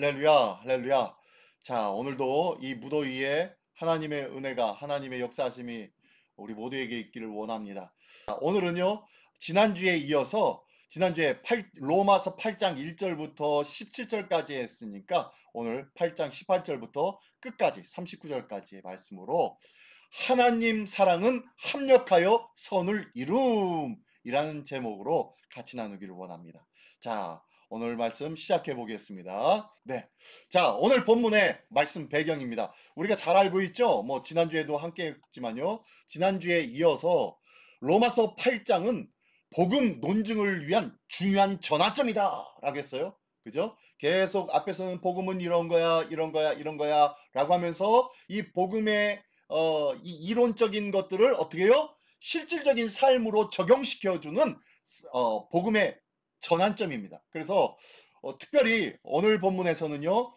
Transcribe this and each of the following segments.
할렐루야, 할렐루야. 자, 오늘도 이 무더위에 하나님의 은혜가, 하나님의 역사하심이 우리 모두에게 있기를 원합니다. 자, 오늘은요, 지난주에 이어서, 지난주에 로마서 8장 1절부터 17절까지 했으니까, 오늘 8장 18절부터 끝까지, 39절까지의 말씀으로, 하나님 사랑은 합력하여 선을 이룸이라는 제목으로 같이 나누기를 원합니다. 자, 오늘 말씀 시작해 보겠습니다. 네. 자, 오늘 본문의 말씀 배경입니다. 우리가 잘 알고 있죠? 지난주에도 함께 했지만요. 지난주에 이어서 로마서 8장은 복음 논증을 위한 중요한 전환점이다. 라고 했어요. 그죠? 계속 앞에서는 복음은 이런 거야, 이런 거야, 이런 거야. 라고 하면서 이 복음의 이 이론적인 것들을 어떻게 해요? 실질적인 삶으로 적용시켜주는 복음의 전환점입니다. 그래서 특별히 오늘 본문에서는요,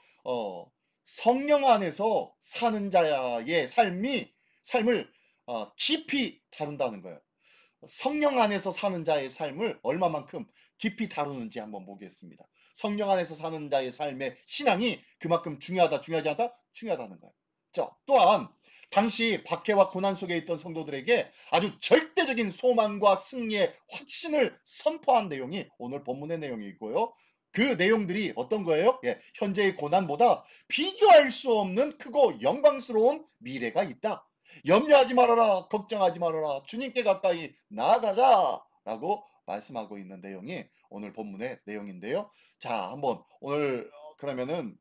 성령 안에서 사는 자의 삶을 깊이 다룬다는 거예요. 성령 안에서 사는 자의 삶을 얼마만큼 깊이 다루는지 한번 보겠습니다. 성령 안에서 사는 자의 삶의 신앙이 그만큼 중요하다, 중요하지 않다? 중요하다는 거예요. 자, 또한 당시 박해와 고난 속에 있던 성도들에게 아주 절대적인 소망과 승리의 확신을 선포한 내용이 오늘 본문의 내용이고요. 그 내용들이 어떤 거예요? 현재의 고난보다 비교할 수 없는 크고 영광스러운 미래가 있다. 염려하지 말아라, 걱정하지 말아라, 주님께 가까이 나아가자 라고 말씀하고 있는 내용이 오늘 본문의 내용인데요. 자, 한번 오늘 그러면은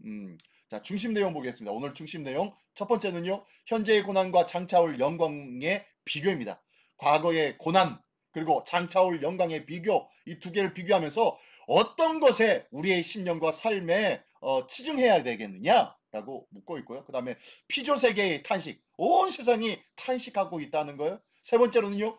자, 중심 내용 보겠습니다. 오늘 중심 내용 첫 번째는요, 현재의 고난과 장차올 영광의 비교입니다. 과거의 고난 그리고 장차올 영광의 비교, 이 두 개를 비교하면서 어떤 것에 우리의 심령과 삶에 치중해야 되겠느냐라고 묻고 있고요. 그 다음에 피조세계의 탄식, 온 세상이 탄식하고 있다는 거예요. 세 번째로는요,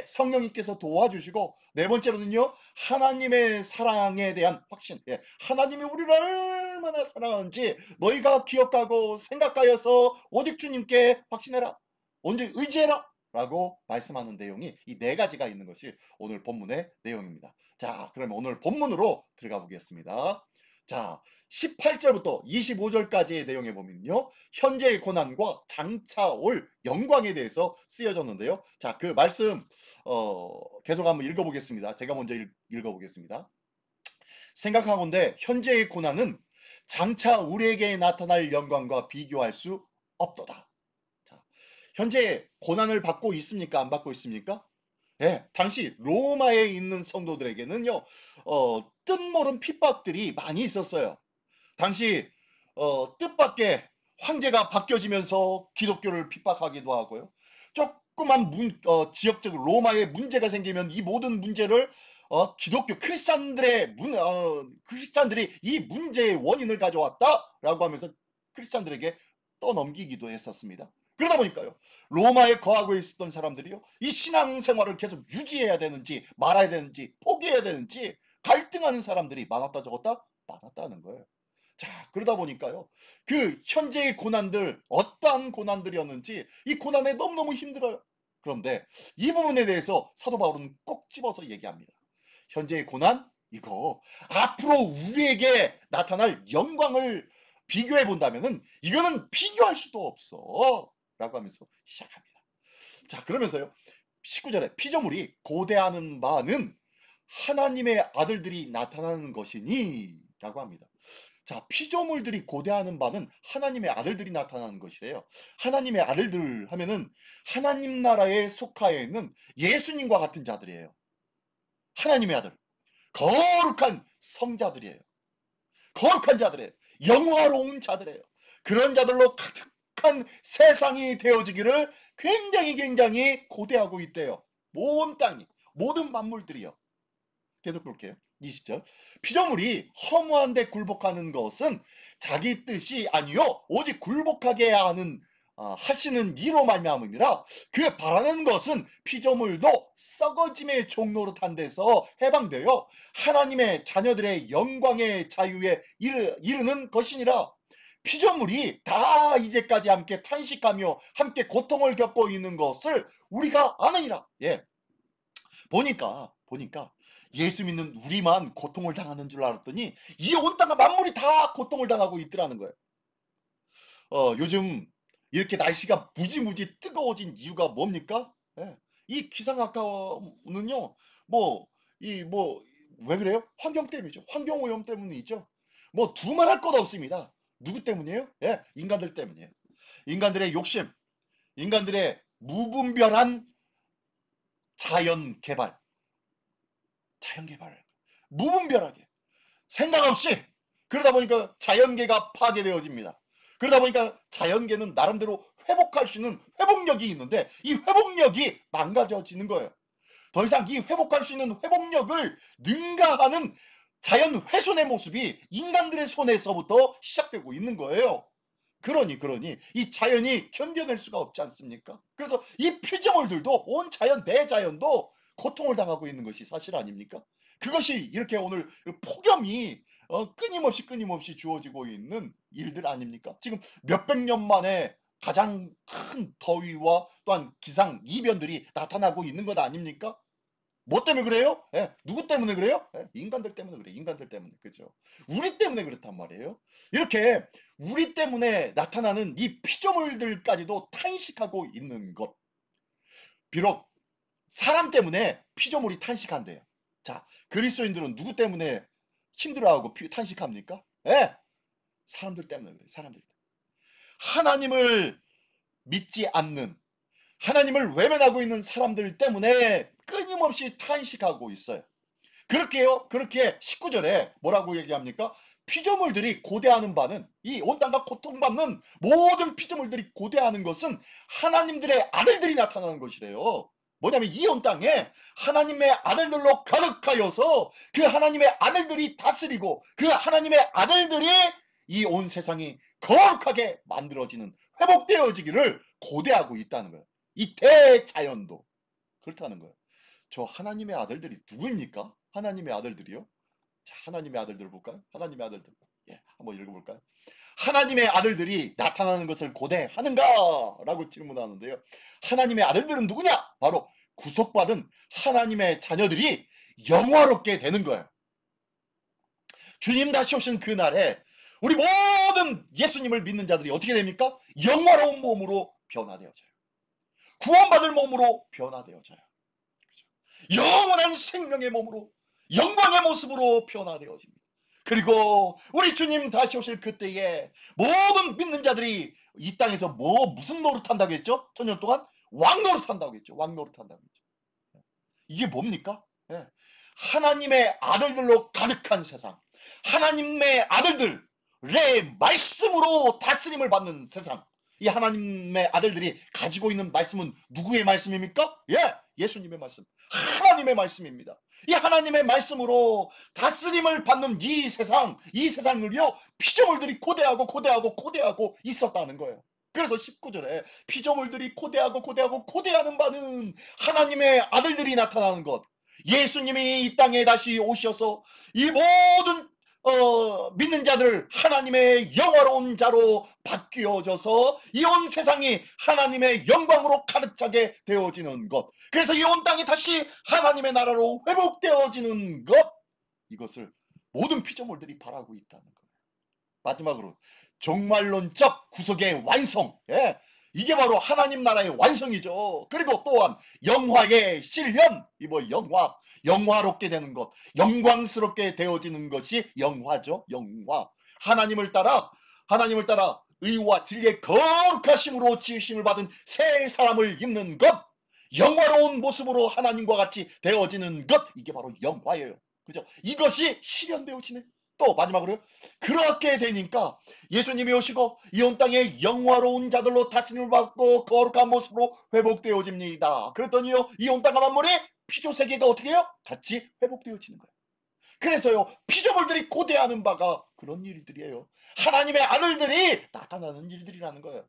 성령님께서 도와주시고, 네 번째로는요, 하나님의 사랑에 대한 확신. 하나님이 우리를 얼마나 사랑하는지 너희가 기억하고 생각하여서 오직 주님께 확신해라. 언제 의지해라. 라고 말씀하는 내용이 이 네 가지가 있는 것이 오늘 본문의 내용입니다. 자, 그러면 오늘 본문으로 들어가 보겠습니다. 자, 18절부터 25절까지의 내용에 보면요, 현재의 고난과 장차 올 영광에 대해서 쓰여졌는데요. 자, 그 말씀 계속 한번 읽어보겠습니다. 제가 먼저 읽어보겠습니다. 생각하건대 현재의 고난은 장차 우리에게 나타날 영광과 비교할 수 없도다. 자, 현재 고난을 받고 있습니까? 안 받고 있습니까? 당시 로마에 있는 성도들에게는요, 뜻모른 핍박들이 많이 있었어요. 당시 뜻밖의 황제가 바뀌어지면서 기독교를 핍박하기도 하고요. 조그만 지역적으로 로마에 문제가 생기면 이 모든 문제를 기독교 크리스찬들이 이 문제의 원인을 가져왔다라고 하면서 크리스찬들에게 떠넘기기도 했었습니다. 그러다 보니까요, 로마에 거하고 있었던 사람들이요, 이 신앙생활을 계속 유지해야 되는지 말아야 되는지 포기해야 되는지 갈등하는 사람들이 많았다 적었다? 많았다는 거예요. 자, 그러다 보니까요, 그 현재의 고난들, 어떠한 고난들이었는지 이 고난에 너무너무 힘들어요. 그런데 이 부분에 대해서 사도 바울은 꼭 집어서 얘기합니다. 현재의 고난, 이거 앞으로 우리에게 나타날 영광을 비교해 본다면은 이거는 비교할 수도 없어 라고 하면서 시작합니다. 자, 그러면서요, 19절에 피조물이 고대하는 바는 하나님의 아들들이 나타나는 것이니 라고 합니다. 자, 피조물들이 고대하는 바는 하나님의 아들들이 나타나는 것이래요. 하나님의 아들들 하면은 하나님 나라에 속하여 있는 예수님과 같은 자들이에요. 하나님의 아들, 거룩한 성자들이에요. 거룩한 자들이에요. 영화로운 자들이에요. 그런 자들로 가득한 세상이 되어지기를 굉장히 고대하고 있대요. 온 땅이, 모든 만물들이요. 계속 볼게요. 20절. 피조물이 허무한데 굴복하는 것은 자기 뜻이 아니요 오직 굴복하게 하시는 이로 말미암음이라. 그 바라는 것은 피조물도 썩어짐의 종로로 탄 데서 해방되어 하나님의 자녀들의 영광의 자유에 이르는 것이니라. 피조물이 다 이제까지 함께 탄식하며 함께 고통을 겪고 있는 것을 우리가 아느니라. 보니까 예수 믿는 우리만 고통을 당하는 줄 알았더니 이 온 땅과 만물이 다 고통을 당하고 있더라는 거예요. 요즘 이렇게 날씨가 무지무지 뜨거워진 이유가 뭡니까? 예. 이 기상악화는요, 왜 그래요? 환경 때문이죠. 환경오염 때문이죠. 뭐 두말할 것 없습니다. 누구 때문이에요? 예, 인간들 때문이에요. 인간들의 욕심, 인간들의 무분별한 자연 개발, 무분별하게 생각 없이, 그러다 보니까 자연계가 파괴되어집니다. 그러다 보니까 자연계는 나름대로 회복할 수 있는 회복력이 있는데 이 회복력이 망가져지는 거예요. 더 이상 이 회복할 수 있는 회복력을 능가하는 자연 훼손의 모습이 인간들의 손에서부터 시작되고 있는 거예요. 그러니 이 자연이 견뎌낼 수가 없지 않습니까? 그래서 이 피조물들도, 온 자연 대자연도 고통을 당하고 있는 것이 사실 아닙니까? 그것이 이렇게 오늘 폭염이 끊임없이 주어지고 있는 일들 아닙니까? 지금 몇백 년 만에 가장 큰 더위와 또한 기상 이변들이 나타나고 있는 것 아닙니까? 뭐 때문에 그래요? 예, 누구 때문에 그래요? 예, 인간들 때문에 그래. 인간들 때문에. 그죠? 우리 때문에 그렇단 말이에요. 이렇게 우리 때문에 나타나는 이 피조물들까지도 탄식하고 있는 것. 비록 사람 때문에 피조물이 탄식한대요. 자, 그리스도인들은 누구 때문에 힘들어하고 탄식합니까? 예, 사람들 때문에 그래요. 사람들 때문에. 하나님을 믿지 않는, 하나님을 외면하고 있는 사람들 때문에 끊임없이 탄식하고 있어요. 그렇게 19절에 뭐라고 얘기합니까? 피조물들이 고대하는 바는, 이 온 땅과 고통받는 모든 피조물들이 고대하는 것은 하나님들의 아들들이 나타나는 것이래요. 뭐냐면 이 온 땅에 하나님의 아들들로 가득하여서 그 하나님의 아들들이 다스리고 그 하나님의 아들들이 이 온 세상이 거룩하게 만들어지는, 회복되어지기를 고대하고 있다는 거예요. 이 대자연도 그렇다는 거예요. 저 하나님의 아들들이 누구입니까? 하나님의 아들들이요? 자, 하나님의 아들들 볼까요? 하나님의 아들들. 예, 한번 읽어볼까요? 하나님의 아들들이 나타나는 것을 고대하는가? 라고 질문하는데요. 하나님의 아들들은 누구냐? 바로 구속받은 하나님의 자녀들이 영화롭게 되는 거예요. 주님 다시 오신 그날에 우리 모든 예수님을 믿는 자들이 어떻게 됩니까? 영화로운 몸으로 변화되어져요. 구원받을 몸으로 변화되어져요. 영원한 생명의 몸으로, 영광의 모습으로 변화되어집니다. 그리고 우리 주님 다시 오실 그때에 모든 믿는 자들이 이 땅에서 무슨 노릇한다고 했죠? 천년 동안 왕노릇한다고 했죠. 왕노릇한다고 했죠. 이게 뭡니까? 예. 하나님의 아들들로 가득한 세상, 하나님의 아들들의 말씀으로 다스림을 받는 세상. 이 하나님의 아들들이 가지고 있는 말씀은 누구의 말씀입니까? 예, 예수님의 말씀, 하나님의 말씀입니다. 이 하나님의 말씀으로 다스림을 받는 이 세상을요, 피조물들이 고대하고 있었다는 거예요. 그래서 19절에 피조물들이 고대하는 바는 하나님의 아들들이 나타나는 것, 예수님이 이 땅에 다시 오셔서 이 모든 믿는 자들 하나님의 영화로운 자로 바뀌어져서 이 온 세상이 하나님의 영광으로 가득 차게 되어지는 것, 그래서 이 온 땅이 다시 하나님의 나라로 회복되어지는 것, 이것을 모든 피조물들이 바라고 있다는 거예요. 마지막으로 종말론적 구속의 완성, 예, 이게 바로 하나님 나라의 완성이죠. 그리고 또한 영화의 실현, 영화롭게 되는 것, 영광스럽게 되어지는 것이 영화죠. 영화. 하나님을 따라 의와 진리의 거룩하심으로 지으심을 받은 새 사람을 입는 것, 영화로운 모습으로 하나님과 같이 되어지는 것, 이게 바로 영화예요. 그죠? 이것이 실현되어지네. 또 마지막으로 그렇게 되니까 예수님이 오시고 이 온 땅에 영화로운 자들로 다스림을 받고 거룩한 모습으로 회복되어집니다. 그랬더니요, 이 온 땅과 만물이 피조세계가 어떻게 해요? 같이 회복되어지는 거예요. 그래서요, 피조물들이 고대하는 바가 그런 일들이에요. 하나님의 아들들이 나타나는 일들이라는 거예요.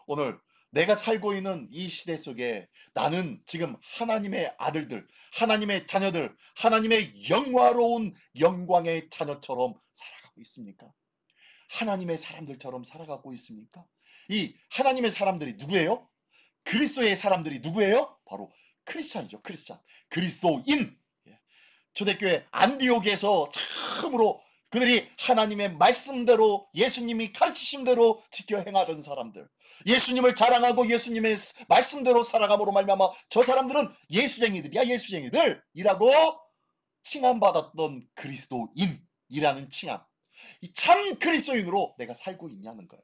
오늘 내가 살고 있는 이 시대 속에 나는 지금 하나님의 아들들, 하나님의 자녀들, 하나님의 영화로운 영광의 자녀처럼 살아가고 있습니까? 하나님의 사람들처럼 살아가고 있습니까? 이 하나님의 사람들이 누구예요? 그리스도의 사람들이 누구예요? 바로 크리스찬이죠. 크리스찬, 그리스도인. 초대교회 안디옥에서 처음으로 그들이 하나님의 말씀대로 예수님이 가르치신 대로 지켜 행하던 사람들, 예수님을 자랑하고 예수님의 말씀대로 살아감으로 말미암아 저 사람들은 예수쟁이들이야, 예수쟁이들이라고 칭함받았던 그리스도인이라는 칭함. 이 참 그리스도인으로 내가 살고 있냐는 거예요.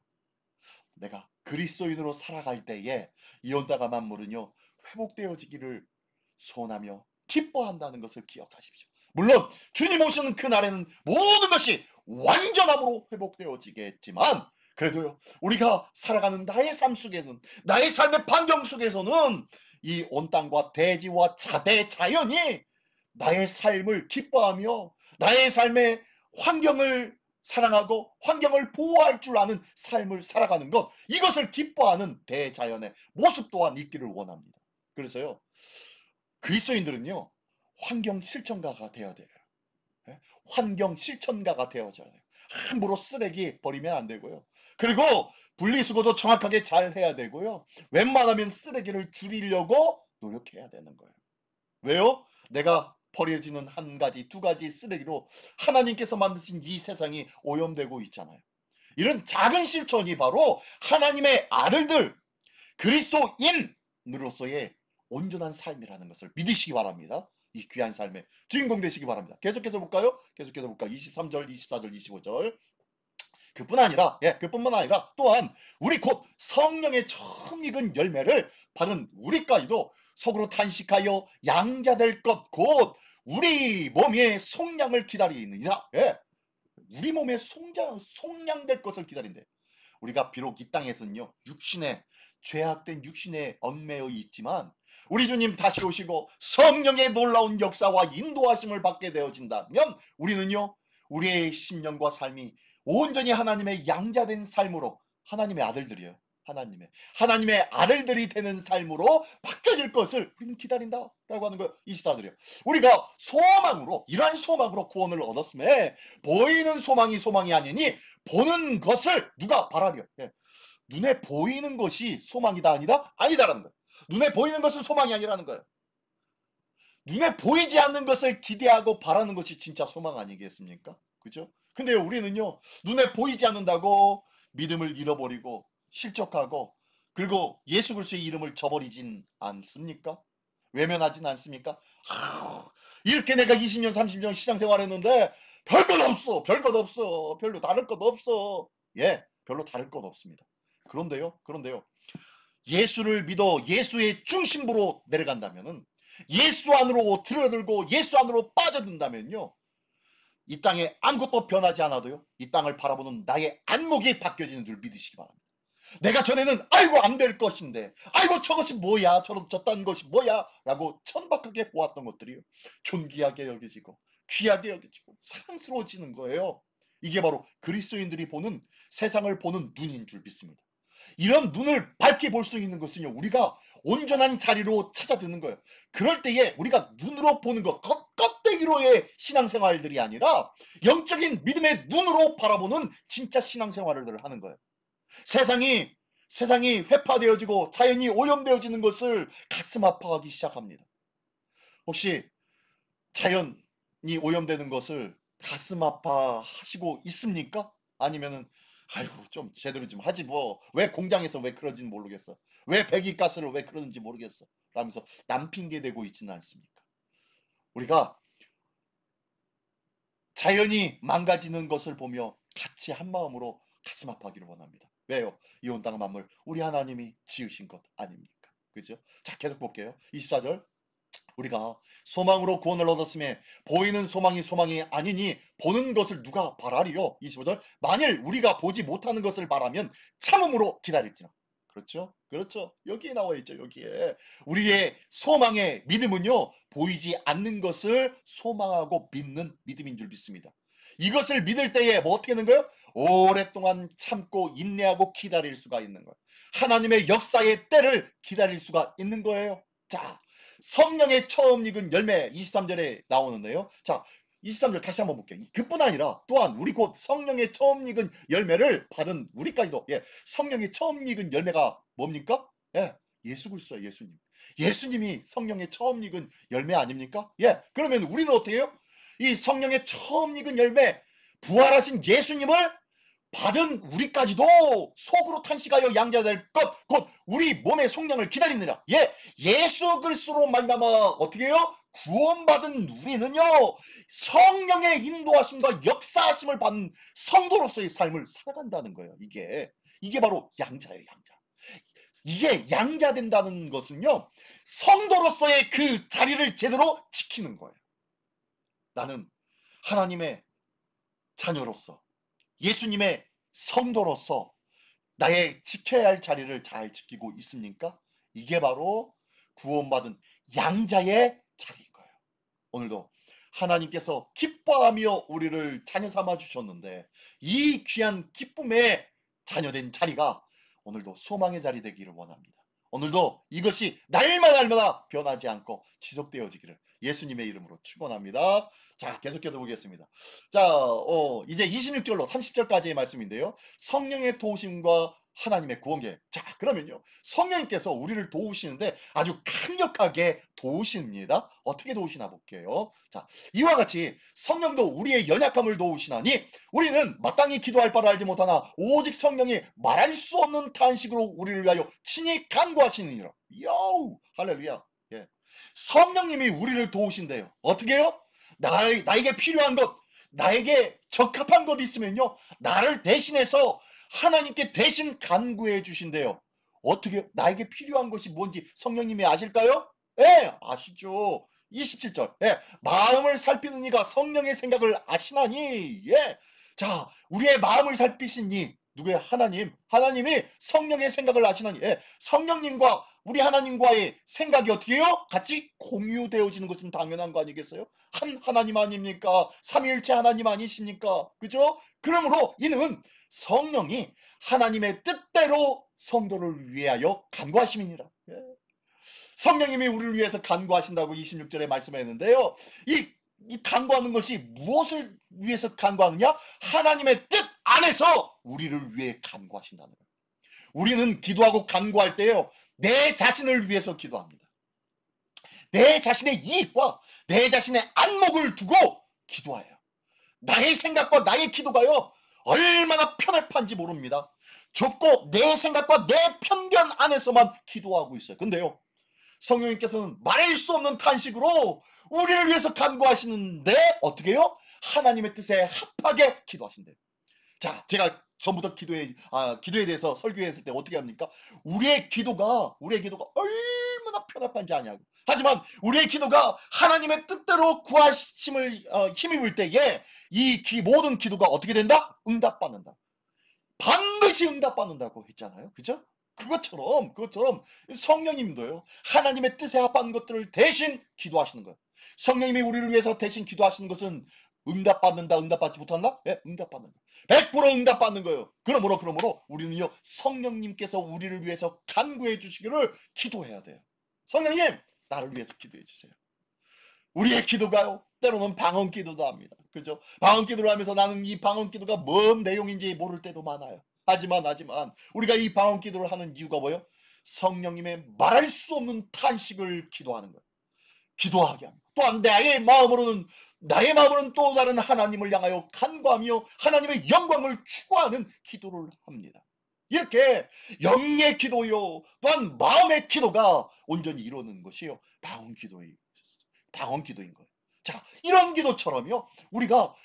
내가 그리스도인으로 살아갈 때에 이 온 땅과 만물은요 회복되어지기를 소원하며 기뻐한다는 것을 기억하십시오. 물론 주님 오시는 그날에는 모든 것이 완전함으로 회복되어지겠지만, 그래도요 우리가 살아가는 나의 삶 속에는, 나의 삶의 반경 속에서는 이 온 땅과 대지와 대자연이 나의 삶을 기뻐하며 나의 삶의 환경을 사랑하고 환경을 보호할 줄 아는 삶을 살아가는 것, 이것을 기뻐하는 대자연의 모습 또한 있기를 원합니다. 그래서요 그리스도인들은요 환경 실천가가 되어야 돼요. 환경 실천가가 되어져야 돼요. 함부로 쓰레기 버리면 안 되고요. 그리고 분리수거도 정확하게 잘 해야 되고요. 웬만하면 쓰레기를 줄이려고 노력해야 되는 거예요. 왜요? 내가 버려지는 한 가지, 두 가지 쓰레기로 하나님께서 만드신 이 세상이 오염되고 있잖아요. 이런 작은 실천이 바로 하나님의 아들들, 그리스도인으로서의 온전한 삶이라는 것을 믿으시기 바랍니다. 이 귀한 삶의 주인공 되시기 바랍니다. 계속해서 볼까요? 계속해서 볼까요? 23절, 24절, 25절. 그뿐만 아니라 또한 우리 곧 성령의 처음 익은 열매를 받은 우리까지도 속으로 탄식하여 양자될 것 곧 우리 몸의 속량을 기다리느니라. 우리 몸의 속량될 것을 기다린대. 우리가 비록 이 땅에서는요 육신에, 죄악된 육신에 얽매여 있지만 우리 주님 다시 오시고 성령의 놀라운 역사와 인도하심을 받게 되어진다면 우리는요 우리의 심령과 삶이 온전히 하나님의 양자된 삶으로, 하나님의 아들들이에요. 하나님의 아들들이 되는 삶으로 바뀌어질 것을 우리는 기다린다라고 하는 거예요. 24절이요. 우리가 소망으로, 이러한 소망으로 구원을 얻었음에 보이는 소망이 아니니 보는 것을 누가 바라려. 눈에 보이는 것이 소망이다 아니다라는 거예요. 눈에 보이는 것은 소망이 아니라는 거예요. 눈에 보이지 않는 것을 기대하고 바라는 것이 진짜 소망 아니겠습니까? 그죠? 근데 우리는요 눈에 보이지 않는다고 믿음을 잃어버리고 실족하고, 그리고 예수 그리스도의 이름을 저버리진 않습니까? 외면하진 않습니까? 이렇게 내가 20년 30년 시장생활 했는데 별것 없어, 별로 다를 것 없어. 별로 다를 것 없습니다. 그런데요 예수를 믿어 예수의 중심부로 내려간다면은, 예수 안으로 들어들고 예수 안으로 빠져든다면요 이 땅에 아무것도 변하지 않아도요 이 땅을 바라보는 나의 안목이 바뀌어지는 줄 믿으시기 바랍니다. 내가 전에는 아이고 안 될 것인데, 아이고 저것이 뭐야, 저딴 것이 뭐야 라고 천박하게 보았던 것들이요 존귀하게 여겨지고 귀하게 여겨지고 사랑스러워지는 거예요. 이게 바로 그리스도인들이 보는, 세상을 보는 눈인 줄 믿습니다. 이런 눈을 밝게 볼 수 있는 것은요 우리가 온전한 자리로 찾아드는 거예요. 그럴 때에 우리가 눈으로 보는 것, 껍데기로의 신앙생활들이 아니라 영적인 믿음의 눈으로 바라보는 진짜 신앙생활을 하는 거예요. 세상이 회파되어지고 자연이 오염되어지는 것을 가슴 아파하기 시작합니다. 혹시 자연이 오염되는 것을 가슴 아파하시고 있습니까? 아니면은 아이고 좀 제대로 좀 하지 뭐, 왜 공장에서 왜 그러지는 모르겠어, 왜 배기가스를 왜 그러는지 모르겠어 라면서 남 핑계 대고 있지는 않습니까? 우리가 자연이 망가지는 것을 보며 같이 한 마음으로 가슴 아파하기를 원합니다. 왜요? 이 온 땅 만물 우리 하나님이 지으신 것 아닙니까? 그죠? 자 계속 볼게요. 24절. 우리가 소망으로 구원을 얻었음에 보이는 소망이 아니니 보는 것을 누가 바라리요? 25절. 만일 우리가 보지 못하는 것을 바라면 참음으로 기다릴지라. 그렇죠. 여기에 나와 있죠. 여기에 우리의 소망의 믿음은요 보이지 않는 것을 소망하고 믿는 믿음인 줄 믿습니다. 이것을 믿을 때에 뭐 어떻게 되는 거예요? 오랫동안 참고 인내하고 기다릴 수가 있는 거예요. 하나님의 역사의 때를 기다릴 수가 있는 거예요. 자, 성령의 처음 익은 열매 23절에 나오는데요. 자, 23절 다시 한번 볼게요. 그뿐 아니라 또한 우리 곧 성령의 처음 익은 열매를 받은 우리까지도 성령의 처음 익은 열매가 뭡니까? 예수 그리스도예요. 예수님. 예수님이 성령의 처음 익은 열매 아닙니까? 예. 그러면 우리는 어떻게 해요? 이 성령의 처음 익은 열매, 부활하신 예수님을 받은 우리까지도 속으로 탄식하여 양자될 것, 곧 우리 몸의 속량을 기다립니다. 예, 예수 그리스도로 말미암아 어떻게 해요? 구원받은 우리는요, 성령의 인도하심과 역사하심을 받는 성도로서의 삶을 살아간다는 거예요. 이게 바로 양자예요, 양자. 이게 양자 된다는 것은요, 성도로서의 그 자리를 제대로 지키는 거예요. 나는 하나님의 자녀로서, 예수님의 성도로서 나의 지켜야 할 자리를 잘 지키고 있습니까? 이게 바로 구원받은 양자의 자리인 거예요. 오늘도 하나님께서 기뻐하며 우리를 자녀 삼아 주셨는데, 이 귀한 기쁨의 자녀된 자리가 오늘도 소망의 자리 되기를 원합니다. 오늘도 이것이 날마다 변하지 않고 지속되어지기를 예수님의 이름으로 축원합니다. 자, 계속해서 보겠습니다. 자, 이제 26절로 30절까지의 말씀인데요. 성령의 도우심과 하나님의 구원 계획. 자, 그러면요, 성령님께서 우리를 도우시는데 아주 강력하게 도우십니다. 어떻게 도우시나 볼게요. 자, 이와 같이 성령도 우리의 연약함을 도우시나니 우리는 마땅히 기도할 바를 알지 못하나 오직 성령이 말할 수 없는 탄식으로 우리를 위하여 친히 간구하시느니라. 요우, 할렐루야. 예. 성령님이 우리를 도우신대요. 어떻게 해요? 나에게 필요한 것, 나에게 적합한 것 있으면요, 나를 대신해서 하나님께 대신 간구해 주신대요. 어떻게, 나에게 필요한 것이 뭔지 성령님이 아실까요? 예, 아시죠. 27절. 예, 마음을 살피는 이가 성령의 생각을 아시나니. 예. 자, 우리의 마음을 살피신 이 누구의 하나님이 성령의 생각을 아시나니. 예, 성령님과 우리 하나님과의 생각이 어떻게 해요? 같이 공유되어지는 것은 당연한 거 아니겠어요? 한 하나님 아닙니까? 삼위일체 하나님 아니십니까? 그죠? 그러므로 이는 성령이 하나님의 뜻대로 성도를 위하여 간구하심이니라. 예. 성령님이 우리를 위해서 간구하신다고 26절에 말씀했는데요. 이 간구하는 것이 무엇을 위해서 간구하느냐? 하나님의 뜻 안에서 우리를 위해 간구하신다는 거예요. 우리는 기도하고 간구할 때요, 내 자신을 위해서 기도합니다. 내 자신의 이익과 내 자신의 안목을 두고 기도해요. 나의 생각과 나의 기도가요, 얼마나 편협한지 모릅니다. 좁고 내 생각과 내 편견 안에서만 기도하고 있어요. 근데요, 성령님께서는 말할 수 없는 탄식으로 우리를 위해서 간구하시는데 어떻게 해요? 하나님의 뜻에 합하게 기도하신대요. 자, 제가 전부터 기도에 대해서 설교했을 때 어떻게 합니까? 우리의 기도가 얼마나 편협한지 아냐고. 하지만 우리의 기도가 하나님의 뜻대로 구하심을 힘입을 때에 이 모든 기도가 어떻게 된다? 응답받는다. 반드시 응답받는다고 했잖아요. 그죠? 그것처럼 성령님도요, 하나님의 뜻에 합한 것들을 대신 기도하시는 거예요. 성령님이 우리를 위해서 대신 기도하시는 것은 응답받는다, 응답받지 못한다? 네, 응답받는다. 100% 응답받는 거예요. 그러므로 우리는요, 성령님께서 우리를 위해서 간구해 주시기를 기도해야 돼요. 성령님, 나를 위해서 기도해 주세요. 우리의 기도가요, 때로는 방언 기도도 합니다. 그죠? 방언 기도를 하면서 나는 이 방언 기도가 뭔 내용인지 모를 때도 많아요. 하지만 우리가 이 방언 기도를 하는 이유가 뭐예요? 성령님의 말할 수 없는 탄식을 기도하는 거예요. 기도하게 합니다. 또한 나의 마음으로는 또 다른 하나님을 향하여 간구하며 하나님의 영광을 추구하는 기도를 합니다. 이렇게 영의 기도요, 또한 마음의 기도가 온전히 이루어지는 것이요, 방언 기도인 거예요. 자, 이런 기도처럼요, 우리가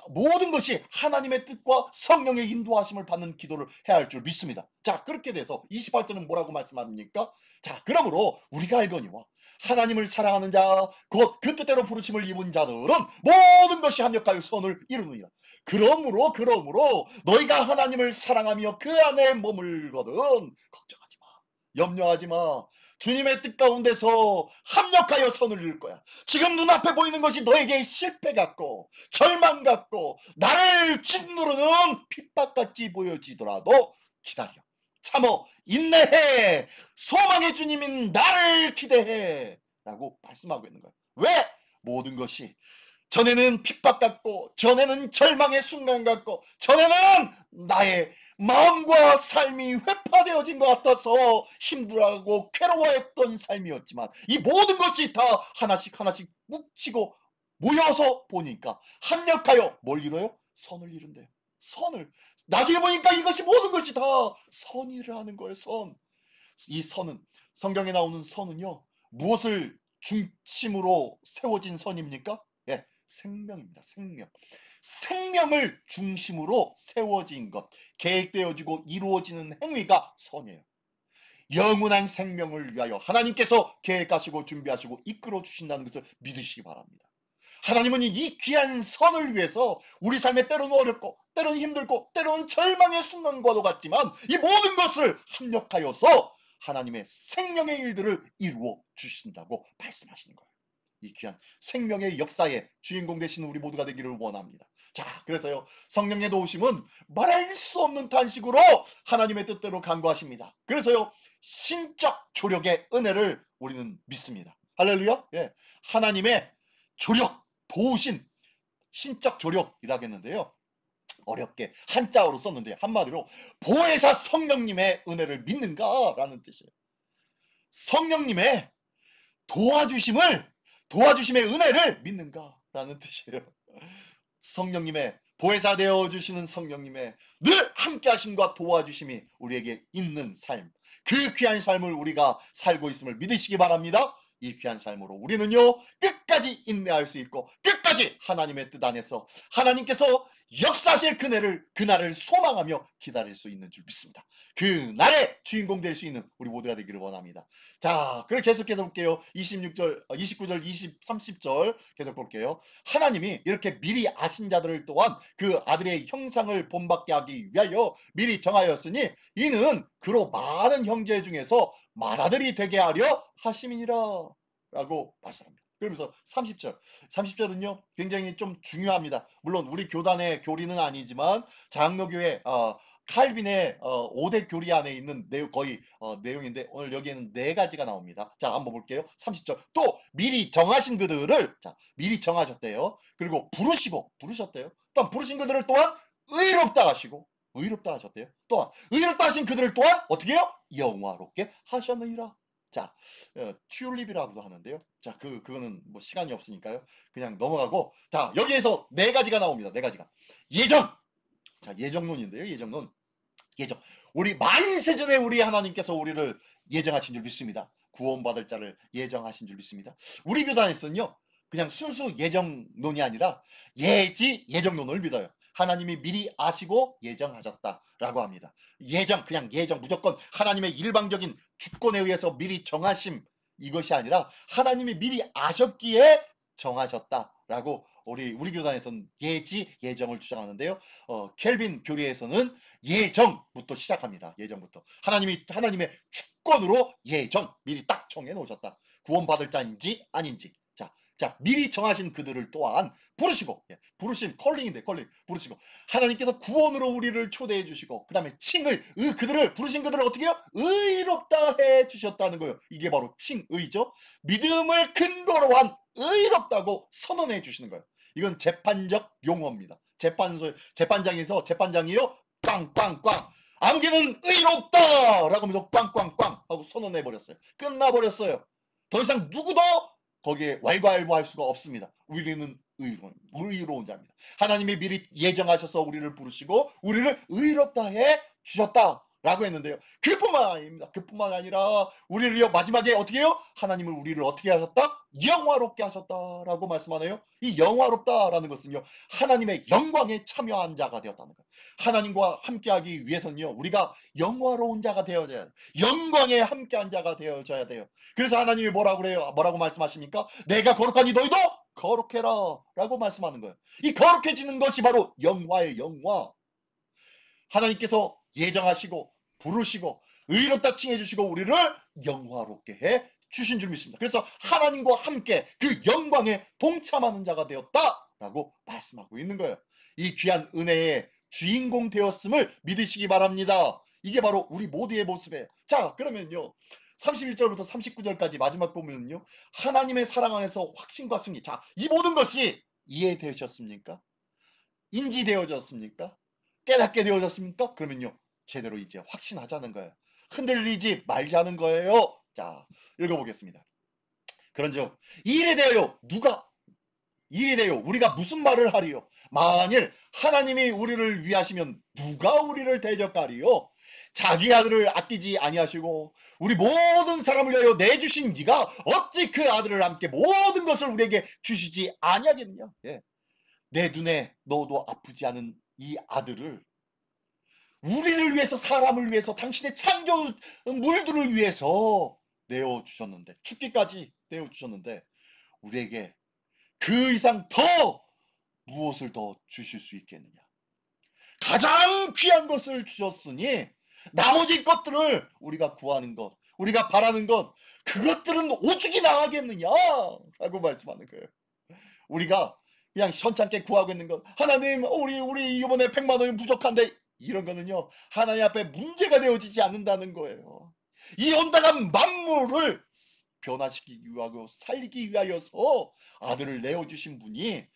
모든 것이 하나님의 뜻과 성령의 인도하심을 받는 기도를 해야 할 줄 믿습니다. 자, 그렇게 돼서 28절은 뭐라고 말씀합니까? 자, 그러므로 우리가 알거니와 하나님을 사랑하는 자, 곧 그 뜻대로 부르심을 입은 자들은 모든 것이 합력하여 선을 이루느니라. 그러므로 너희가 하나님을 사랑하며 그 안에 머물거든 걱정하지 마, 염려하지 마. 주님의 뜻 가운데서 합력하여 선을 이룰 거야. 지금 눈앞에 보이는 것이 너에게 실패 같고 절망 같고 나를 짓누르는 핍박같이 보여지더라도 기다려, 참어, 인내해. 소망의 주님인 나를 기대해 라고 말씀하고 있는 거예요. 왜? 모든 것이 전에는 핍박 같고, 전에는 절망의 순간 같고, 전에는 나의 마음과 삶이 회파되어진 것 같아서 힘들어하고 괴로워했던 삶이었지만, 이 모든 것이 다 하나씩 하나씩 뭉치고 모여서 보니까 합력하여 뭘 이뤄요? 선을 이룬대요. 선을. 나중에 보니까 이것이 모든 것이 다 선이라는 거예요. 선. 이 선은, 성경에 나오는 선은요, 무엇을 중심으로 세워진 선입니까? 예, 생명입니다. 생명. 생명을 중심으로 세워진 것, 계획되어지고 이루어지는 행위가 선이에요. 영원한 생명을 위하여 하나님께서 계획하시고 준비하시고 이끌어 주신다는 것을 믿으시기 바랍니다. 하나님은 이 귀한 선을 위해서 우리 삶에 때로는 어렵고, 때로는 힘들고, 때로는 절망의 순간과도 같지만 이 모든 것을 합력하여서 하나님의 생명의 일들을 이루어 주신다고 말씀하시는 거예요. 이 귀한 생명의 역사의 주인공 되시는 우리 모두가 되기를 원합니다. 자, 그래서요, 성령의 도우심은 말할 수 없는 탄식으로 하나님의 뜻대로 간구하십니다. 그래서요, 신적 조력의 은혜를 우리는 믿습니다. 할렐루야. 예, 하나님의 조력, 도우신, 신적 조력이라겠는데요, 어렵게 한자어로 썼는데 한마디로 보혜사 성령님의 은혜를 믿는가라는 뜻이에요. 성령님의 도와주심의 은혜를 믿는가라는 뜻이에요. 성령님의, 보혜사 되어주시는 성령님의 늘 함께하심과 도와주심이 우리에게 있는 삶, 그 귀한 삶을 우리가 살고 있음을 믿으시기 바랍니다. 이 귀한 삶으로 우리는요, 끝까지 인내할 수 있고 끝까지 하나님의 뜻 안에서 하나님께서 역사하실 그날을 소망하며 기다릴 수 있는 줄 믿습니다. 그날의 주인공 될 수 있는 우리 모두가 되기를 원합니다. 자, 그럼 계속해서 볼게요. 26절, 29절, 20, 30절 계속 볼게요. 하나님이 이렇게 미리 아신 자들을 또한 그 아들의 형상을 본받게 하기 위하여 미리 정하였으니 이는 그로 많은 형제 중에서 맏아들이 되게 하려 하심이니라 라고 말씀합니다. 그러면서 30절은요 굉장히 좀 중요합니다. 물론 우리 교단의 교리는 아니지만 장로교회 칼빈의 5대 교리 안에 있는 거의 내용인데, 오늘 여기에는 4가지가 나옵니다. 자, 한번 볼게요. 30절. 또 미리 정하신 그들을, 자, 미리 정하셨대요. 그리고 부르셨대요. 또한 부르신 그들을 또한 의롭다 하셨대요. 또한 의롭다 하신 그들을 또한 어떻게 해요? 영화롭게 하셨느니라. 자, 튤립이라고도 하는데요. 자, 그거는 뭐 시간이 없으니까요, 그냥 넘어가고, 자, 여기에서 4가지가 나옵니다. 4가지가. 예정. 자, 예정론인데요. 예정. 우리 만세전에 우리 하나님께서 우리를 예정하신 줄 믿습니다. 구원받을 자를 예정하신 줄 믿습니다. 우리 교단에서는요, 그냥 순수 예정론이 아니라 예정론을 믿어요. 하나님이 미리 아시고 예정하셨다라고 합니다. 그냥 예정, 무조건 하나님의 일방적인 주권에 의해서 미리 정하심, 이것이 아니라 하나님이 미리 아셨기에 정하셨다라고 우리 교단에서는 예정을 주장하는데요. 켈빈 교리에서는 예정부터 시작합니다. 예정부터 하나님의 주권으로 미리 딱 정해 놓으셨다. 구원받을 자인지 아닌지. 자, 미리 정하신 그들을 또한 부르시고, 부르신 컬링인데 부르시고, 하나님께서 구원으로 우리를 초대해 주시고, 그 다음에 부르신 그들을 어떻게 해요? 의롭다 해 주셨다는 거예요. 이게 바로 칭의죠. 믿음을 근거로 한 의롭다고 선언해 주시는 거예요. 이건 재판적 용어입니다. 재판장에서 재판장이요, 빵빵빵, 암기는 의롭다 라고 하면서 빵빵빵 하고 선언해 버렸어요. 끝나버렸어요. 더 이상 누구도 거기에 왈가왈부할 수가 없습니다. 우리는 의로운 자입니다. 하나님이 미리 예정하셔서 우리를 부르시고 우리를 의롭다 해 주셨다라고 했는데요, 그뿐만 아니라 우리를 마지막에 어떻게 해요? 하나님을 우리를 어떻게 하셨다? 영화롭게 하셨다라고 말씀하네요. 이 영화롭다라는 것은요, 하나님의 영광에 참여한 자가 되었다는 거예요. 하나님과 함께하기 위해서는요, 우리가 영화로운 자가 되어져야 돼요. 영광에 함께한 자가 되어져야 돼요. 그래서 하나님이 뭐라고 말씀하십니까? 내가 거룩하니 너희도 거룩해라 라고 말씀하는 거예요. 이 거룩해지는 것이 바로 영화의 영화. 하나님께서 예정하시고 부르시고 의롭다 칭해 주시고 우리를 영화롭게 해 주신 줄 믿습니다. 그래서 하나님과 함께 그 영광에 동참하는 자가 되었다라고 말씀하고 있는 거예요. 이 귀한 은혜의 주인공 되었음을 믿으시기 바랍니다. 이게 바로 우리 모두의 모습이에요. 자, 그러면요, 31절부터 39절까지 마지막 보면요, 하나님의 사랑 안에서 확신과 승리. 자, 이 모든 것이 이해되셨습니까? 인지되어졌습니까? 깨닫게 되어졌습니까? 그러면요, 제대로 이제 확신하자는 거예요. 흔들리지 말자는 거예요. 자, 읽어보겠습니다. 그런즉 이일에 대하여 일에 대하여 우리가 무슨 말을 하리요? 만일 하나님이 우리를 위하시면 누가 우리를 대적하리요? 자기 아들을 아끼지 아니하시고 우리 모든 사람을 위하여 내주신 이가 어찌 그 아들을 함께 모든 것을 우리에게 주시지 아니하겠느냐? 예. 내 눈에 너도 아프지 않은 이 아들을 우리를 위해서, 사람을 위해서, 당신의 창조 물들을 위해서 내어주셨는데, 죽기까지 내어주셨는데 우리에게 그 이상 더 무엇을 더 주실 수 있겠느냐? 가장 귀한 것을 주셨으니 나머지 것들을 우리가 구하는 것, 우리가 바라는 것, 그것들은 오죽이 나가겠느냐? 라고 말씀하는 거예요. 우리가 그냥 현찮게 구하고 있는 것, 하나님 우리 이번에 100만 원이 부족한데, 이런 거는요 하나님 앞에 문제가 되어지지 않는다는 거예요. 이 온당한 만물을 변화시키기 위하고 살리기 위하여서 아들을 내어주신 분이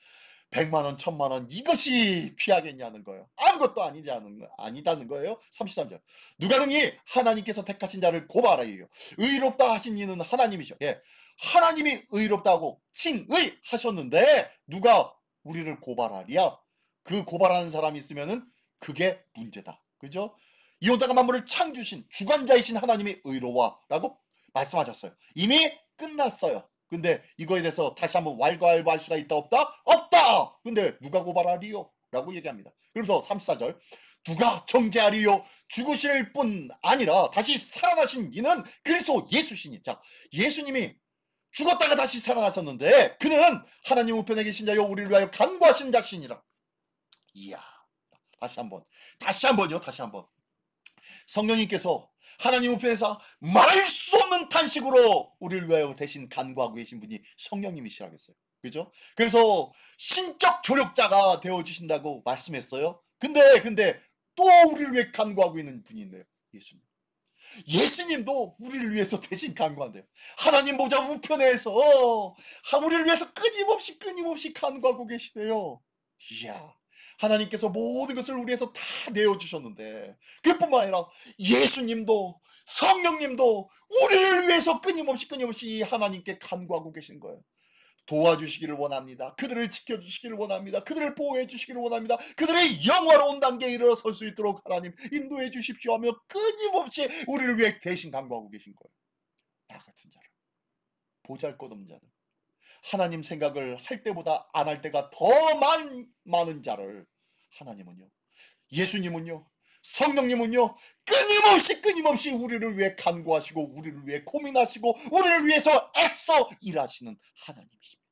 100만 원, 1000만 원 이것이 귀하겠냐는 거예요. 아무것도 아니다는 거예요. 33절. 누가 능히 하나님께서 택하신 자를 고발하여 의롭다 하신 이는 하나님이셔. 예. 하나님이 의롭다고 칭의하셨는데 누가 우리를 고발하랴? 그 고발하는 사람이 있으면은 그게 문제다. 그죠? 이 온당한 만물을 창주신 주관자이신 하나님이 의로와라고 말씀하셨어요. 이미 끝났어요. 근데 이거에 대해서 다시 한번 왈가왈부할 수가 있다 없다? 없다! 근데 누가 고발하리요? 라고 얘기합니다. 그래서 34절. 누가 정죄하리요? 죽으실 뿐 아니라 다시 살아나신 이는 그리스도 예수시니. 자, 예수님이 죽었다가 다시 살아나셨는데 그는 하나님 우편에 계신 자요 우리를 위하여 간구하신 자신이라. 이야, 다시 한번요. 성령님께서 하나님 우편에서 말할 수 없는 탄식으로 우리를 위하여 대신 간구하고 계신 분이 성령님이시라겠어요. 그죠? 그래서 신적 조력자가 되어주신다고 말씀했어요. 근데 또 우리를 위해 간구하고 있는 분이 있네요. 예수님. 예수님도 우리를 위해서 대신 간구한대요. 하나님 보좌 우편에서 우리를 위해서 끊임없이 간구하고 계시대요. 이야, 하나님께서 모든 것을 우리 위해서 다 내어주셨는데 그뿐만 아니라 예수님도 성령님도 우리를 위해서 끊임없이 하나님께 간구하고 계신 거예요. 도와주시기를 원합니다. 그들을 지켜주시기를 원합니다. 그들을 보호해 주시기를 원합니다. 그들의 영화로운 단계에 이르러설 수 있도록 하나님 인도해 주십시오 하며 끊임없이 우리를 위해 대신 간구하고 계신 거예요. 나 같은 자를, 보잘것없는 자들, 하나님 생각을 할 때보다 안 할 때가 더 많은 자를 하나님은요, 예수님은요, 성령님은요 끊임없이 우리를 위해 간구하시고 우리를 위해 고민하시고 우리를 위해서 애써 일하시는 하나님이십니다.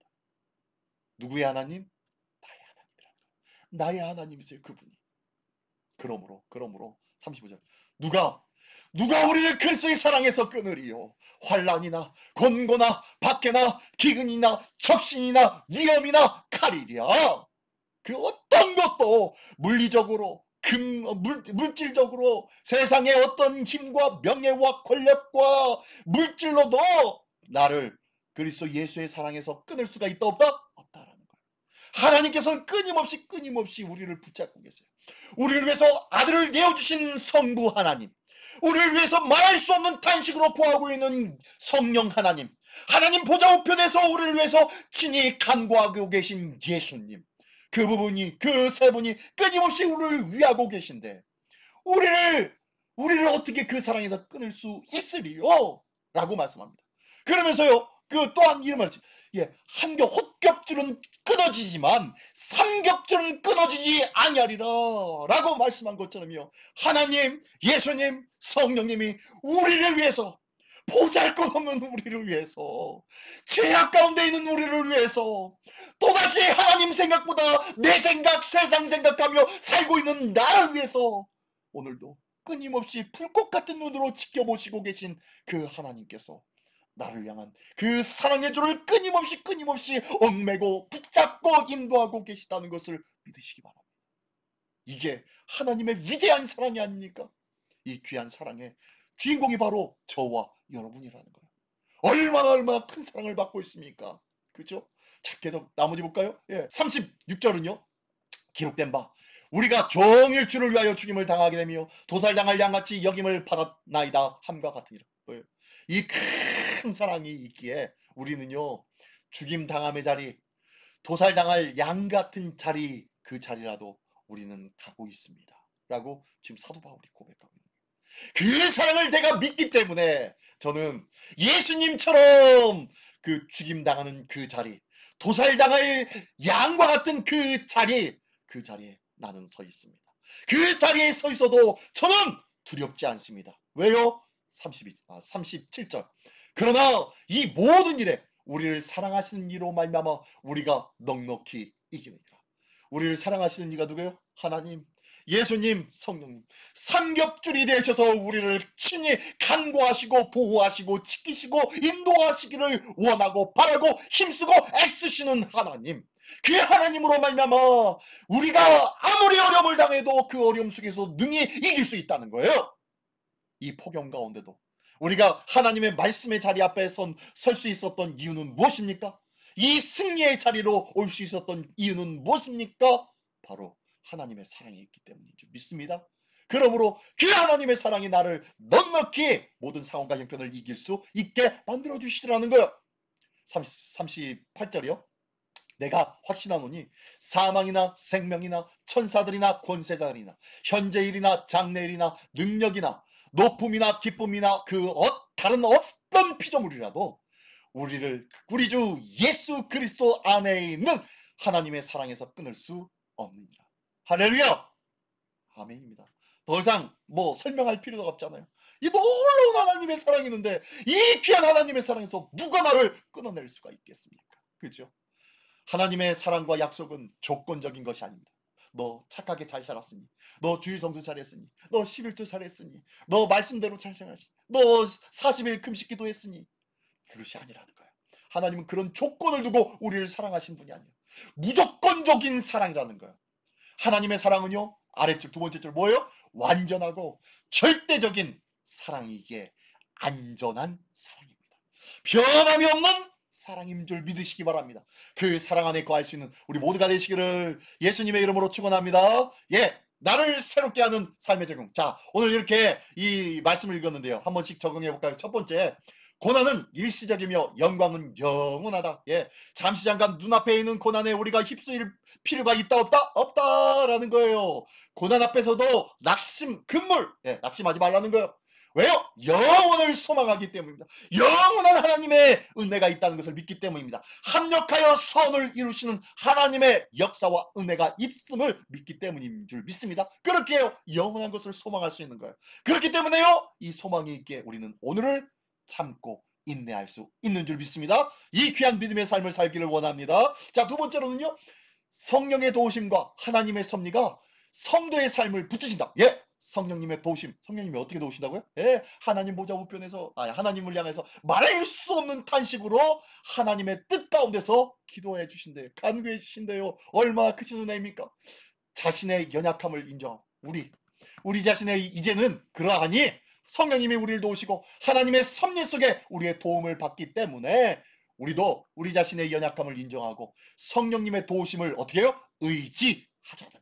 누구의 하나님? 나의 하나님이라는 거예요. 나의 하나님이세요, 그분이. 그러므로 35절. 누가 우리를 그리스도의 사랑에서 끊으리요? 환난이나 권고나 박해나 기근이나 적신이나 위험이나 칼이랴. 그 어떤 것도 물리적으로 물질적으로 세상의 어떤 힘과 명예와 권력과 물질로도 나를 그리스도 예수의 사랑에서 끊을 수가 있다 없다? 없다라는 거예요. 하나님께서는 끊임없이 우리를 붙잡고 계세요. 우리를 위해서 아들을 내어주신 성부 하나님, 우리를 위해서 말할 수 없는 탄식으로 구하고 있는 성령 하나님, 하나님 보좌 우편에서 우리를 위해서 친히 간구하고 계신 예수님, 그 세 분이 끊임없이 우리를 위하고 계신데 우리를 어떻게 그 사랑에서 끊을 수 있으리요? 라고 말씀합니다. 그러면서요, 그 또한 이런 말씀, 홑겹줄은 끊어지지만 삼겹줄은 끊어지지 아니하리라 라고 말씀한 것처럼요, 하나님, 예수님, 성령님이 우리를 위해서, 보잘것없는 우리를 위해서, 죄악 가운데 있는 우리를 위해서, 또다시 하나님 생각보다 내 생각, 세상 생각하며 살고 있는 나를 위해서 오늘도 끊임없이 불꽃 같은 눈으로 지켜보시고 계신 그 하나님께서 나를 향한 그 사랑의 줄을 끊임없이 얽매고 붙잡고 인도하고 계시다는 것을 믿으시기 바랍니다. 이게 하나님의 위대한 사랑이 아닙니까? 이 귀한 사랑의 주인공이 바로 저와 여러분이라는 거예요. 얼마나 큰 사랑을 받고 있습니까? 그죠? 자, 계속 나머지 볼까요? 예. 36절은요. 기록된 바 우리가 종일 주를 위하여 죽임을 당하게 되며 도살당할 양같이 여김을 받았나이다 함과 같으니라. 뭐예요? 이 큰 사랑이 있기에 우리는요 죽임 당함의 자리, 도살당할 양 같은 자리, 그 자리라도 우리는 가고 있습니다 라고 지금 사도 바울이 고백하고 있는 거예요. 그 사랑을 내가 믿기 때문에 저는 예수님처럼 그 죽임 당하는 그 자리, 도살당할 양과 같은 그 자리에 나는 서 있습니다. 그 자리에 서 있어도 저는 두렵지 않습니다. 왜요? 37절. 그러나 이 모든 일에 우리를 사랑하시는 이로 말미암아 우리가 넉넉히 이기느니라. 우리를 사랑하시는 이가 누구예요? 하나님, 예수님, 성령님, 삼겹줄이 되셔서 우리를 친히 간구하시고 보호하시고 지키시고 인도하시기를 원하고 바라고 힘쓰고 애쓰시는 하나님, 그 하나님으로 말미암아 우리가 아무리 어려움을 당해도 그 어려움 속에서 능히 이길 수 있다는 거예요. 이 폭염 가운데도 우리가 하나님의 말씀의 자리 앞에 설 수 있었던 이유는 무엇입니까? 이 승리의 자리로 올 수 있었던 이유는 무엇입니까? 바로 하나님의 사랑이 있기 때문인 줄 믿습니다. 그러므로 그 하나님의 사랑이 나를 넉넉히 모든 상황과 형편을 이길 수 있게 만들어 주시라는 거예요. 38절이요. 내가 확신하노니 사망이나 생명이나 천사들이나 권세자들이나 현재일이나 장래일이나 능력이나 높음이나 기쁨이나 그 다른 어떤 피조물이라도 우리 주 예수 그리스도 안에 있는 하나님의 사랑에서 끊을 수 없느니라. 할렐루야. 아멘입니다. 더 이상 뭐 설명할 필요가 없잖아요. 이 놀라운 하나님의 사랑이 있는데 이 귀한 하나님의 사랑에서 누가 나를 끊어낼 수가 있겠습니까? 그렇죠? 하나님의 사랑과 약속은 조건적인 것이 아닙니다. 너 착하게 잘 살았으니, 너 주일 성수 잘했으니, 너 11조 잘했으니, 너 말씀대로 잘 생활했으니, 너 40일 금식 기도했으니, 그것이 아니라는 거예요. 하나님은 그런 조건을 두고 우리를 사랑하신 분이 아니에요. 무조건적인 사랑이라는 거예요. 하나님의 사랑은요, 아래쪽 두 번째 줄 뭐예요? 완전하고 절대적인 사랑이기에 안전한 사랑입니다. 변함이 없는 사랑인 줄 믿으시기 바랍니다. 그 사랑 안에 거할 수 있는 우리 모두가 되시기를 예수님의 이름으로 축원합니다. 예, 나를 새롭게 하는 삶의 적용. 자, 오늘 이렇게 이 말씀을 읽었는데요. 한 번씩 적용해 볼까요? 첫 번째, 고난은 일시적이며 영광은 영원하다. 예, 잠시 잠깐 눈앞에 있는 고난에 우리가 휩쓸릴 필요가 있다 없다? 없다라는 거예요. 고난 앞에서도 금물, 예, 낙심하지 말라는 거예요. 왜요? 영원을 소망하기 때문입니다. 영원한 하나님의 은혜가 있다는 것을 믿기 때문입니다. 합력하여 선을 이루시는 하나님의 역사와 은혜가 있음을 믿기 때문인 줄 믿습니다. 그렇게 해요. 영원한 것을 소망할 수 있는 거예요. 그렇기 때문에요. 이 소망이 있기에 우리는 오늘을 참고 인내할 수 있는 줄 믿습니다. 이 귀한 믿음의 삶을 살기를 원합니다. 자, 두 번째로는요. 성령의 도우심과 하나님의 섭리가 성도의 삶을 붙드신다. 예. 성령님의 도우심. 성령님이 어떻게 도우신다고요? 예, 하나님 보좌 우편에서 하나님을 향해서 말할 수 없는 탄식으로 하나님의 뜻 가운데서 기도해 주신대요. 간구해 주신대요. 얼마나 크신 은혜입니까? 자신의 연약함을 인정하고 우리 자신의 이제는 그러하니 성령님이 우리를 도우시고 하나님의 섭리 속에 우리의 도움을 받기 때문에 우리도 우리 자신의 연약함을 인정하고 성령님의 도우심을 어떻게 해요? 의지하자는 거예요.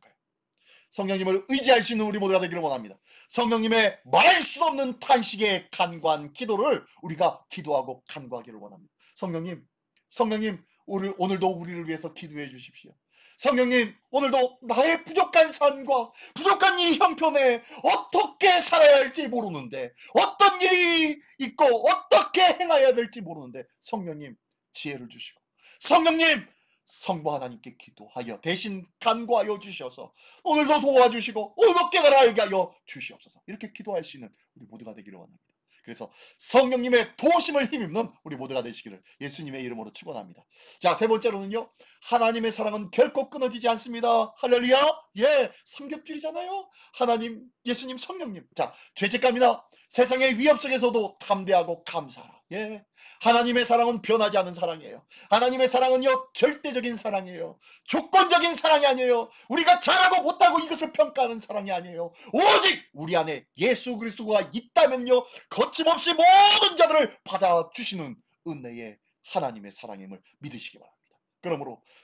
성령님을 의지할 수 있는 우리 모두가 되기를 원합니다. 성령님의 말할 수 없는 탄식에 간구한 기도를 우리가 기도하고 간구하기를 원합니다. 성령님 오늘도 우리를 위해서 기도해 주십시오. 성령님, 오늘도 나의 부족한 삶과 부족한 이 형편에 어떻게 살아야 할지 모르는데, 어떤 일이 있고 어떻게 행해야 될지 모르는데 성령님 지혜를 주시고, 성령님 성부 하나님께 기도하여 대신 간구하여 주셔서 오늘도 도와주시고 오늘도 깨달아 알게 하여 주시옵소서. 이렇게 기도할 수 있는 우리 모두가 되기를 원합니다. 그래서 성령님의 도우심을 힘입는 우리 모두가 되시기를 예수님의 이름으로 축원합니다. 자, 세 번째로는요. 하나님의 사랑은 결코 끊어지지 않습니다. 할렐루야. 예, 삼겹줄이잖아요. 하나님, 예수님, 성령님. 자, 죄책감이나 세상의 위협 속에서도 담대하고 감사하라. 예, 하나님의 사랑은 변하지 않는 사랑이에요. 하나님의 사랑은요 절대적인 사랑이에요. 조건적인 사랑이 아니에요. 우리가 잘하고 못하고 이것을 평가하는 사랑이 아니에요. 오직 우리 안에 예수 그리스도가 있다면요 거침없이 모든 자들을 받아주시는 은혜의 하나님의 사랑임을 믿으시기 바랍니다.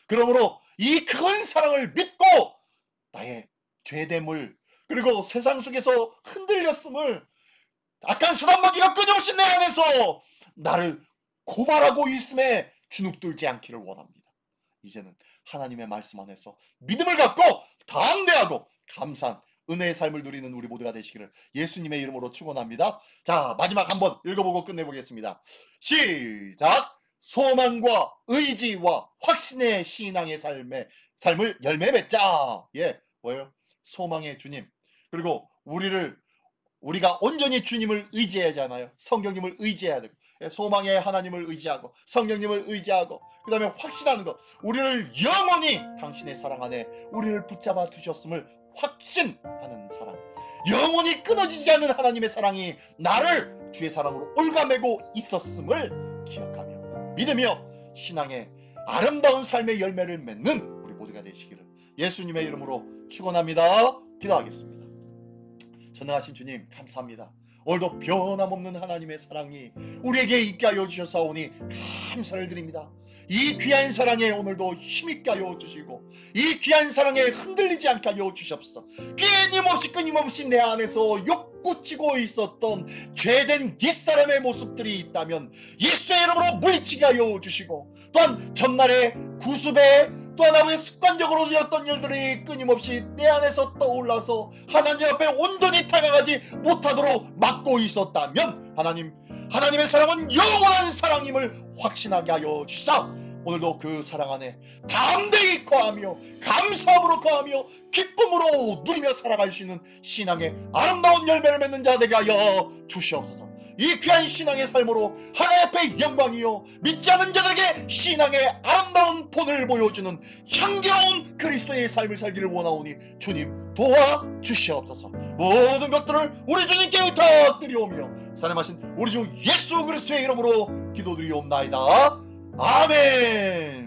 그러므로 이 큰 사랑을 믿고 나의 죄됨을, 그리고 세상 속에서 흔들렸음을, 악한 수단마귀가 끊임없이 내 안에서 나를 고발하고 있음에 주눅들지 않기를 원합니다. 이제는 하나님의 말씀 안에서 믿음을 갖고 담대하고 감사한 은혜의 삶을 누리는 우리 모두가 되시기를 예수님의 이름으로 축원합니다. 자, 마지막 한번 읽어보고 끝내보겠습니다. 시작! 소망과 의지와 확신의 신앙의 삶을 열매 맺자. 예, 뭐예요? 소망의 주님. 그리고 우리가 온전히 주님을 의지해야 하잖아요. 성경님을 의지해야 되고, 소망의 하나님을 의지하고, 성령님을 의지하고, 그 다음에 확신하는 것. 우리를 영원히 당신의 사랑 안에 우리를 붙잡아 두셨음을 확신하는 사랑. 영원히 끊어지지 않는 하나님의 사랑이 나를 주의 사랑으로 올가매고 있었음을 기억하며 믿으며 신앙의 아름다운 삶의 열매를 맺는 우리 모두가 되시기를 예수님의 이름으로 축원합니다. 기도하겠습니다. 전능하신 주님, 감사합니다. 오늘도 변함없는 하나님의 사랑이 우리에게 있게 하여 주셔서오니 감사를 드립니다. 이 귀한 사랑에 오늘도 힘있게 하여 주시고, 이 귀한 사랑에 흔들리지 않게 하여 주시옵소서. 끊임없이 내 안에서 욕구치고 있었던 죄된 옛사람의 모습들이 있다면 예수의 이름으로 물리치게 하여 주시고, 또한 전날의 구습에 또한 아버지 습관적으로 되었던 일들이 끊임없이 내 안에서 떠올라서 하나님 앞에 온전히 다가가지 못하도록 막고 있었다면 하나님의 사랑은 영원한 사랑임을 확신하게 하여 주사, 오늘도 그 사랑 안에 담대히 거하며 감사함으로 거하며 기쁨으로 누리며 살아갈 수 있는 신앙의 아름다운 열매를 맺는 자 되게 하여 주시옵소서. 이 귀한 신앙의 삶으로 하나님 앞에 영광이요, 믿지 않는 자들에게 신앙의 아름다운 본을 보여주는 향기로운 그리스도의 삶을 살기를 원하오니 주님 도와주시옵소서. 모든 것들을 우리 주님께 부탁드리오며 사랑하신 우리 주 예수 그리스도의 이름으로 기도드리옵나이다. 아멘.